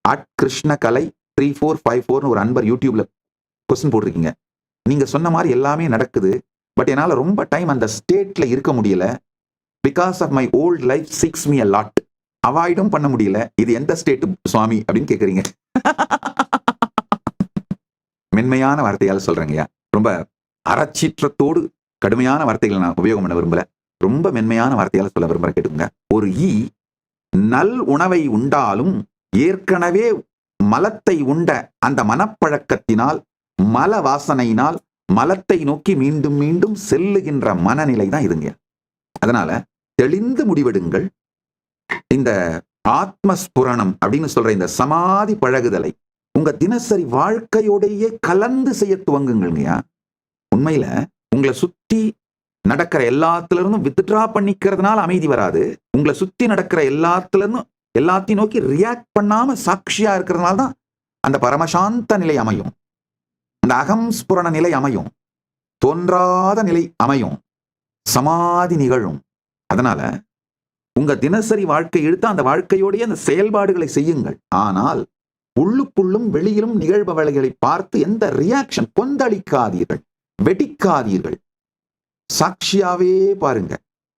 @krishnakala3454 ஒரு அன்பர் யூடியூப்ல கொஸ்டின் போட்டிருக்கீங்க. நீங்க சொன்ன மாதிரி எல்லாமே நடக்குது. பட் என்னால ரொம்ப டைம் அந்த ஸ்டேட்ல இருக்க முடியல. Because of my old life six me a lot. அவாய்டும் பண்ண முடியல. இது எந்த ஸ்டேட் சுவாமி அப்படின்னு கேக்குறீங்க. மென்மையான வார்த்தையால சொல்றேங்கய்யா. ரொம்ப அறச்சீற்றத்தோடு கடுமையான வார்த்தைகளை நான் உபயோகம் பண்ண விரும்பல. ரொம்ப மென்மையான வார்த்தையால சொல்ல விரும்புறேன், கேட்டுங்க. ஒரு ஈ நல் உணவை உண்டாலும் ஏற்கனவே மலத்தை உண்ட அந்த மனப்பழக்கத்தினால், மல வாசனையினால் மலத்தை நோக்கி மீண்டும் மீண்டும் செல்லுகின்ற மனநிலை தான் இதுங்க. அதனால தெளிந்து முடிவெடுங்கள். இந்த ஆத்மஸ்புரணம் அப்படின்னு சொல்ற இந்த சமாதி பழகுதலை உங்க தினசரி வாழ்க்கையோடையே கலந்து செய்ய துவங்குங்கய்யா. உண்மையில உங்களை சுத்தி நடக்கிற எல்லாத்துல இருந்தும் வித்ட்ரா பண்ணிக்கிறதுனால அமைதி வராது. உங்களை சுத்தி நடக்கிற எல்லாத்துல இருந்தும் எல்லாத்தையும் நோக்கி ரியாக்ட் பண்ணாம சாட்சியா இருக்கிறதுனால தான் அந்த பரமசாந்த நிலை அமையும். அந்த அகம் ஸ்புரண நிலை அமையும். தோன்றாத நிலை அமையும். சமாதி நிகழும். அதனால உங்க தினசரி வாழ்க்கை எடுத்து அந்த வாழ்க்கையோடைய அந்த செயல்பாடுகளை செய்யுங்கள். ஆனால் உள்ளுக்குள்ளும் வெளியிலும் நிகழ்பவர்களை பார்த்து எந்த ரியாக்ஷன் கொந்தளிக்காதீர்கள், வெடிக்காதீர்கள். சாட்சியாவே பாருங்க.